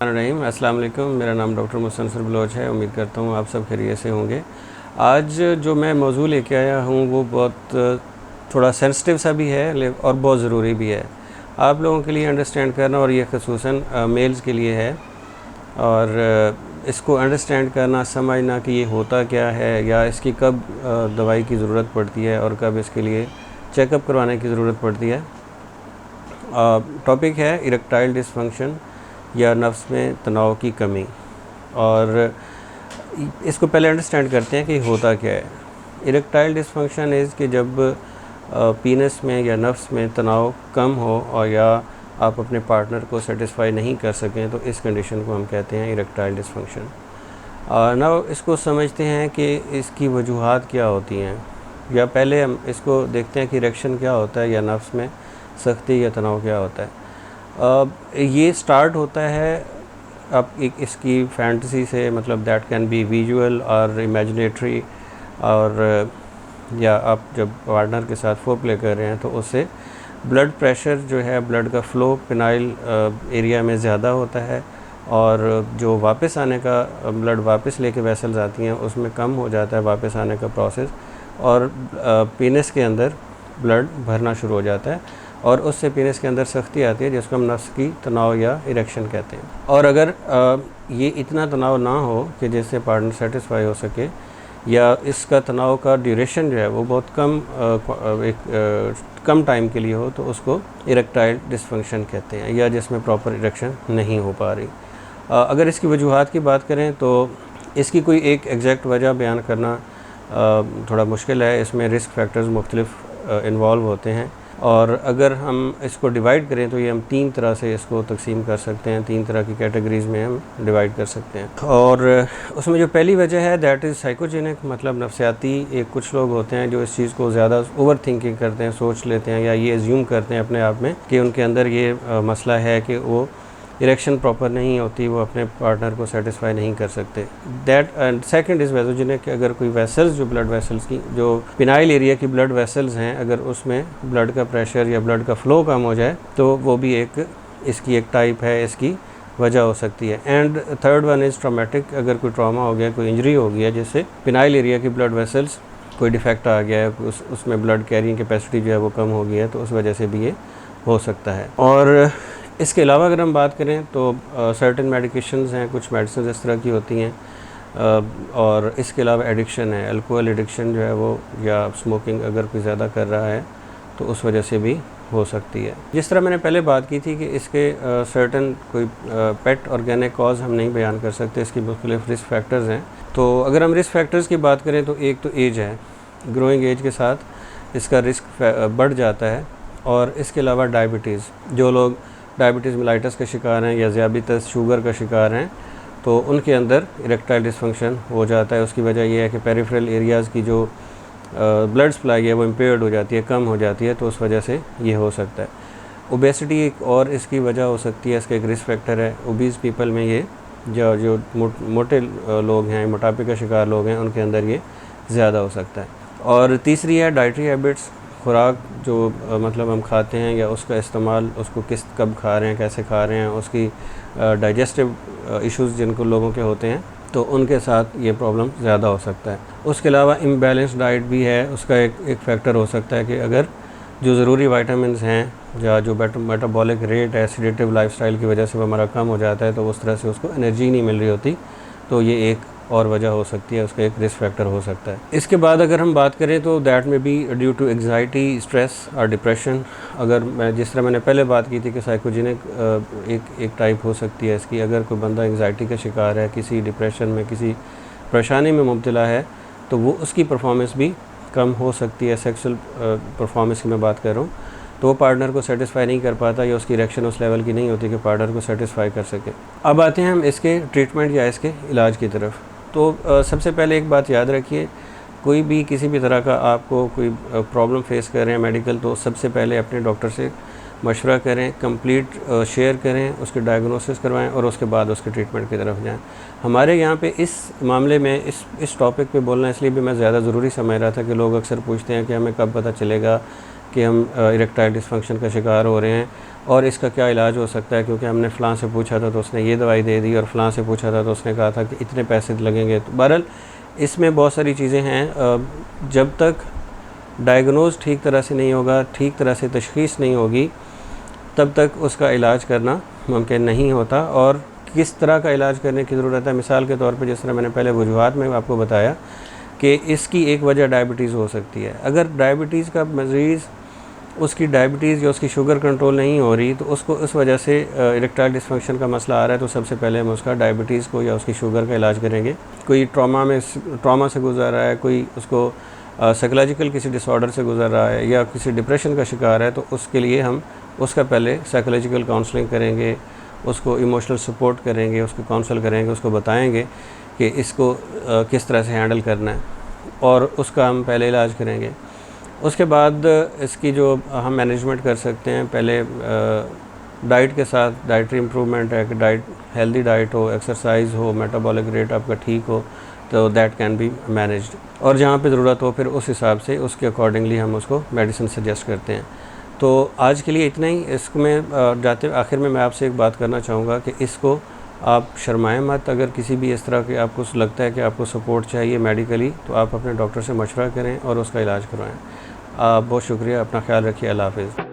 रहीम अस्सलाम वालेकुम। मेरा नाम डॉक्टर मुस्तनसर बलोच है। उम्मीद करता हूँ आप सब खैरियत से होंगे। आज जो मैं मौजू लेके आया हूँ वो बहुत थोड़ा सेंसिटिव सा भी है और बहुत ज़रूरी भी है आप लोगों के लिए अंडरस्टैंड करना, और ये ख़ुसूसन मेल्स के लिए है। और इसको अंडरस्टैंड करना, समझना कि ये होता क्या है या इसकी कब दवाई की ज़रूरत पड़ती है और कब इसके लिए चेकअप करवाने की ज़रूरत पड़ती है। टॉपिक है इरेक्टाइल डिसफंक्शन या नफ्स में तनाव की कमी। और इसको पहले अंडरस्टैंड करते हैं कि होता क्या है। इरेक्टाइल डिसफंक्शन इज़ कि जब पीनस में या नफ्स में तनाव कम हो और या आप अपने पार्टनर को सेटिस्फाई नहीं कर सकें, तो इस कंडीशन को हम कहते हैं इरेक्टाइल डिसफंक्शन। नाउ इसको समझते हैं कि इसकी वजूहात क्या होती हैं, या पहले हम इसको देखते हैं कि इरेक्शन क्या होता है या नफ्स में सख्ती या तनाव क्या होता है। ये स्टार्ट होता है अब एक इसकी फैंटेसी से, मतलब दैट कैन बी विजुअल और इमेजिनेटरी, और या आप जब पार्टनर के साथ फोरप्ले कर रहे हैं तो उससे ब्लड प्रेशर जो है, ब्लड का फ़्लो पिनाइल एरिया में ज़्यादा होता है, और जो वापस आने का ब्लड वापस लेके वेसल्स आती हैं उसमें कम हो जाता है वापस आने का प्रोसेस, और पेनिस के अंदर ब्लड भरना शुरू हो जाता है, और उससे पेनिस के अंदर सख्ती आती है जिसको हम नफ्स की तनाव या इरेक्शन कहते हैं। और अगर ये इतना तनाव ना हो कि जिससे पार्टनर सेटिस्फाई हो सके, या इसका तनाव का ड्यूरेशन जो है वो बहुत कम टाइम के लिए हो, तो उसको इरेक्टाइल डिसफंक्शन कहते हैं, या जिसमें प्रॉपर इरेक्शन नहीं हो पा रही। अगर इसकी वजूहात की बात करें तो इसकी कोई एक एग्जैक्ट वजह बयान करना थोड़ा मुश्किल है। इसमें रिस्क फैक्टर्स मुख्तलिफ इन्वॉल्व होते हैं, और अगर हम इसको डिवाइड करें तो ये हम 3 तरह से इसको तकसीम कर सकते हैं, 3 तरह की कैटेगरीज़ में हम डिवाइड कर सकते हैं। और उसमें जो पहली वजह है दैट इज़ साइकोजेनिक, मतलब नफसियाती। एक कुछ लोग होते हैं जो इस चीज़ को ज़्यादा ओवर थिंकिंग करते हैं, सोच लेते हैं या ये एज्यूम करते हैं अपने आप में कि उनके अंदर ये मसला है कि वो इरेक्शन प्रॉपर नहीं होती, वो अपने पार्टनर को सेटिस्फाई नहीं कर सकते। दैट एंड सेकंड इज़ वेसोजेनिक, अगर कोई वेसल्स जो ब्लड वेसल्स की जो पिनाइल एरिया की ब्लड वेसल्स हैं, अगर उसमें ब्लड का प्रेशर या ब्लड का फ़्लो कम हो जाए तो वो भी एक इसकी एक टाइप है, इसकी वजह हो सकती है। And third one is traumatic, अगर कोई ट्रॉमा हो गया, कोई इंजरी हो गया जिससे पिनाइल एरिया की ब्लड वेसल्स कोई डिफेक्ट आ गया है, उसमें ब्लड कैरिंग कैपेसिटी जो है वो कम हो गई है, तो उस वजह से भी ये हो सकता है। और इसके अलावा अगर हम बात करें तो सर्टेन मेडिकेशंस हैं, कुछ मेडिसिन इस तरह की होती हैं, और इसके अलावा एडिक्शन है, अल्कोहल एडिक्शन जो है वो, या स्मोकिंग अगर कोई ज़्यादा कर रहा है तो उस वजह से भी हो सकती है। जिस तरह मैंने पहले बात की थी कि इसके सर्टेन कोई पेट ऑर्गेनिक कॉज हम नहीं बयान कर सकते, इसकी मुख्तलिफ रिस्क फैक्टर्स हैं। तो अगर हम रिस्क फैक्टर्स की बात करें तो एक तो एज है, ग्रोइंग एज के साथ इसका रिस्क बढ़ जाता है। और इसके अलावा डायबिटीज़, जो लोग डायबिटीज़ मेलाइटस के शिकार हैं या ज़ियाबितस शुगर का शिकार हैं, तो उनके अंदर इरेक्टाइल डिसफंक्शन हो जाता है। उसकी वजह यह है कि पेरिफेरल एरियाज़ की जो ब्लड सप्लाई है वो इम्पेयर्ड हो जाती है, कम हो जाती है, तो उस वजह से ये हो सकता है। ओबेसिटी एक और इसकी वजह हो सकती है, इसका एक रिस्क फैक्टर है। ओबीज़ पीपल में ये जो मोटे लोग हैं, मोटापे का शिकार लोग हैं, उनके अंदर ये ज़्यादा हो सकता है। और तीसरी है डाइटरी हैबिट्स, खुराक जो मतलब हम खाते हैं या उसका इस्तेमाल, उसको कब खा रहे हैं, कैसे खा रहे हैं, उसकी डाइजेस्टिव इश्यूज़ जिनको लोगों के होते हैं, तो उनके साथ ये प्रॉब्लम ज़्यादा हो सकता है। उसके अलावा इम्बैलेंस डाइट भी है, उसका एक फैक्टर हो सकता है कि अगर जो ज़रूरी वाइटामिन्स हैं या जो मेटाबॉलिक रेट है सेडेटिव लाइफस्टाइल की वजह से वो हमारा कम हो जाता है, तो उस तरह से उसको एनर्जी नहीं मिल रही होती, तो ये एक और वजह हो सकती है, उसका एक रिस्क फैक्टर हो सकता है। इसके बाद अगर हम बात करें तो that may be due to anxiety, stress और डिप्रेशन। अगर मैं जिस तरह मैंने पहले बात की थी कि साइकोजेनिक एक टाइप हो सकती है इसकी, अगर कोई बंदा एग्जाइटी का शिकार है, किसी डिप्रेशन में, किसी परेशानी में मुब्तला है, तो वो उसकी परफॉर्मेंस भी कम हो सकती है। सेक्सुअल परफॉर्मेंस की मैं बात कर रहा हूँ, तो वो पार्टनर को सेटिस्फाई नहीं कर पाता, या उसकी इरेक्शन उस लेवल की नहीं होती कि पार्टनर को सेटिस्फाई कर सके। अब आते हैं हम इसके ट्रीटमेंट या इसके इलाज की तरफ। तो सबसे पहले एक बात याद रखिए, कोई भी किसी भी तरह का आपको कोई प्रॉब्लम फेस कर रहे हैं मेडिकल, तो सबसे पहले अपने डॉक्टर से मशवरा करें, कंप्लीट शेयर करें, उसके डायग्नोसिस करवाएं और उसके बाद उसके ट्रीटमेंट की तरफ जाएं। हमारे यहाँ पे इस मामले में इस टॉपिक पे बोलना इसलिए भी मैं ज़्यादा ज़रूरी समझ रहा था कि लोग अक्सर पूछते हैं कि हमें कब पता चलेगा कि हम इरेक्टाइल डिसफंक्शन का शिकार हो रहे हैं। और इसका क्या इलाज हो सकता है, क्योंकि हमने फ़लाँ से पूछा था तो उसने ये दवाई दे दी, और फ़लाँ से पूछा था तो उसने कहा था कि इतने पैसे लगेंगे। तो बहरहाल इसमें बहुत सारी चीज़ें हैं। जब तक डायग्नोज ठीक तरह से नहीं होगा, ठीक तरह से तशख़ीस नहीं होगी, तब तक उसका इलाज करना मुमकिन नहीं होता। और किस तरह का इलाज करने की ज़रूरत है, मिसाल के तौर पे जिस तरह मैंने पहले वजूहात में आपको बताया कि इसकी एक वजह डायबिटीज़ हो सकती है। अगर डायबिटीज़ का मरीज़, उसकी डायबिटीज़ या उसकी शुगर कंट्रोल नहीं हो रही, तो उसको उस वजह से इरेक्टाइल डिसफंक्शन का मसला आ रहा है, तो सबसे पहले हम उसका डायबिटीज़ को या उसकी शुगर का इलाज करेंगे। कोई ट्रॉमा से गुज़र रहा है, कोई उसको साइकोलॉजिकल किसी डिसऑर्डर से गुज़र रहा है, या किसी डिप्रेशन का शिकार है, तो उसके लिए हम उसका पहले साइकोलॉजिकल काउंसलिंग करेंगे, उसको इमोशनल सपोर्ट करेंगे, उसको काउंसल करेंगे, उसको बताएंगे कि इसको किस तरह से हैंडल करना है, और उसका हम पहले इलाज करेंगे। उसके बाद इसकी जो हम मैनेजमेंट कर सकते हैं, पहले डाइट के साथ डाइटरी इम्प्रूवमेंट है कि डाइट हेल्दी डाइट हो, एक्सरसाइज हो, मेटाबॉलिक रेट आपका ठीक हो, तो दैट कैन बी मैनेज्ड। और जहाँ पे ज़रूरत हो फिर उस हिसाब से उसके अकॉर्डिंगली हम उसको मेडिसिन सजेस्ट करते हैं। तो आज के लिए इतना ही। इसमें जाते आखिर में मैं आपसे एक बात करना चाहूँगा कि इसको आप शर्माएं मत। अगर किसी भी इस तरह के आपको लगता है कि आपको सपोर्ट चाहिए मेडिकली, तो आप अपने डॉक्टर से मशवरा करें और उसका इलाज करवाएं। बहुत शुक्रिया, अपना ख्याल रखिए। अल्लाह हाफ़िज़।